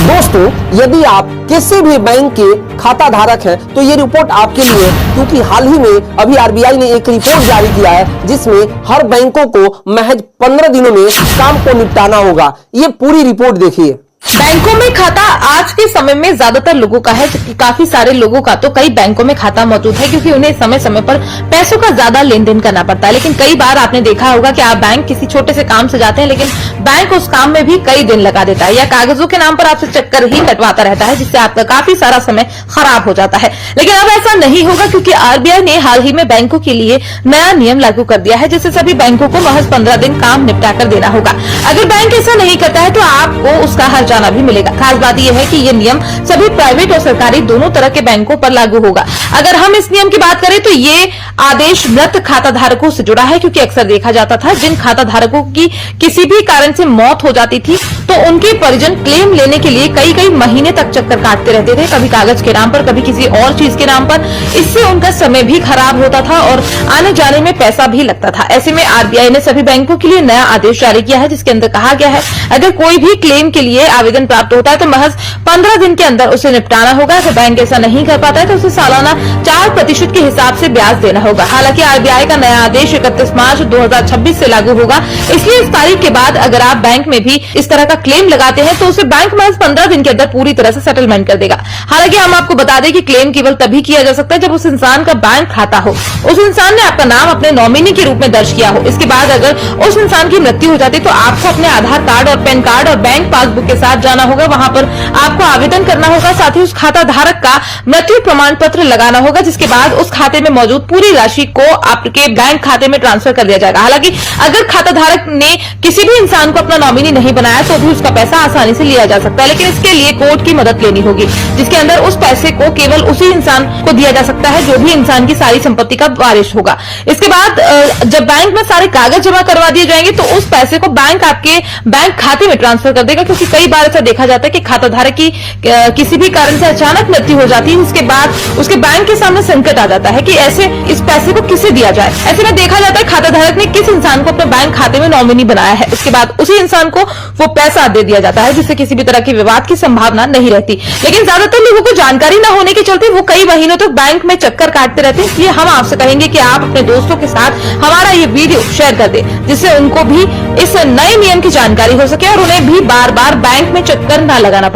दोस्तों, यदि आप किसी भी बैंक के खाता धारक हैं तो ये रिपोर्ट आपके लिए है, क्योंकि हाल ही में अभी आरबीआई ने एक रिपोर्ट जारी किया है जिसमें हर बैंकों को महज 15 दिनों में काम को निपटाना होगा। ये पूरी रिपोर्ट देखिए। बैंकों में खाता आज के समय में ज्यादातर लोगों का है, जबकि काफी सारे लोगों का तो कई बैंकों में खाता मौजूद है क्योंकि उन्हें समय समय पर पैसों का ज्यादा लेन देन करना पड़ता है। लेकिन कई बार आपने देखा होगा कि आप बैंक किसी छोटे से काम से जाते हैं, लेकिन बैंक उस काम में भी कई दिन लगा देता है या कागजों के नाम पर आपसे चक्कर ही कटवाता रहता है, जिससे आपका काफी सारा समय खराब हो जाता है। लेकिन अब ऐसा नहीं होगा क्योंकि आरबीआई ने हाल ही में बैंकों के लिए नया नियम लागू कर दिया है, जिससे सभी बैंकों को महज 15 दिन काम निपटा कर देना होगा। अगर बैंक ऐसा नहीं करता है तो आपको उसका हर्जाना भी मिलेगा। खास बात यह है कि यह नियम सभी प्राइवेट और सरकारी दोनों तरह के बैंकों पर लागू होगा। अगर हम इस नियम की बात करें तो ये आदेश मृत खाता धारकों से जुड़ा है, क्योंकि अक्सर देखा जाता था जिन खाता धारकों की किसी भी कारण से मौत हो जाती थी तो उनके परिजन क्लेम लेने के लिए कई कई महीने तक चक्कर काटते रहते थे, कभी कागज के नाम पर, कभी किसी और चीज के नाम पर। इससे उनका समय भी खराब होता था और आने जाने में पैसा भी लगता था। ऐसे में आरबीआई ने सभी बैंकों के लिए नया आदेश जारी किया है, जिसके अंदर कहा गया है अगर कोई भी क्लेम के लिए आवेदन प्राप्त होता है तो महज 15 दिन के अंदर उसे निपटाना होगा। अगर बैंक ऐसा नहीं कर पाता है तो उसे सालाना 4% के हिसाब से ब्याज देना होगा। हालांकि आरबीआई का नया आदेश 31 मार्च 2026 से लागू होगा, इसलिए इस तारीख के बाद अगर आप बैंक में भी इस तरह का क्लेम लगाते हैं तो उसे बैंक महज 15 दिन के अंदर पूरी तरह से सेटलमेंट कर देगा। हालांकि हम आपको बता दें कि क्लेम केवल तभी किया जा सकता है जब उस इंसान का बैंक खाता हो, उस इंसान ने आपका नाम अपने नॉमिनी के रूप में दर्ज किया हो। इसके बाद अगर उस इंसान की मृत्यु हो जाती है तो आपको अपने आधार कार्ड और पैन कार्ड और बैंक पासबुक के साथ जाना होगा, वहां पर आपको आवेदन करना होगा, साथ ही उस खाता धारक का मृत्यु प्रमाण पत्र लगाना होगा, जिसके बाद उस खाते में मौजूद पूरी राशि को आपके बैंक खाते में ट्रांसफर कर दिया जाएगा। हालांकि अगर खाता धारक ने किसी भी इंसान को अपना नॉमिनी नहीं बनाया तो भी उसका पैसा आसानी से लिया जा सकता है, लेकिन इसके लिए कोर्ट की मदद लेनी होगी, जिसके अंदर उस पैसे को केवल उसी इंसान को दिया जा सकता है जो भी इंसान की सारी संपत्ति का वारिस होगा। इसके बाद जब बैंक में सारे कागज जमा करवा दिए जाएंगे तो उस पैसे को बैंक आपके बैंक खाते में ट्रांसफर कर देगा, क्योंकि कई बार ऐसा देखा जाता है कि खाता धारक की किसी भी कारण से अचानक मृत्यु हो जाती है, उसके बाद उसके बैंक के सामने संकट आ जाता है कि ऐसे इस पैसे को किसे दिया जाए। ऐसे में देखा जाता है खाता धारक ने किस इंसान को अपने बैंक खाते में नॉमिनी बनाया है, उसके बाद उसी इंसान को वो पैसा दे दिया जाता है, जिससे किसी भी तरह की विवाद की संभावना नहीं रहती। लेकिन ज्यादातर लोगों को जानकारी न होने के चलते वो कई महीनों तक बैंक में चक्कर काटते रहते हैं। इसलिए हम आपसे कहेंगे कि आप अपने दोस्तों के साथ हमारा ये वीडियो शेयर कर दें, जिससे उनको भी इस नए नियम की जानकारी हो सके और उन्हें भी बार बार बैंक में चक्कर न लगाना पड़े।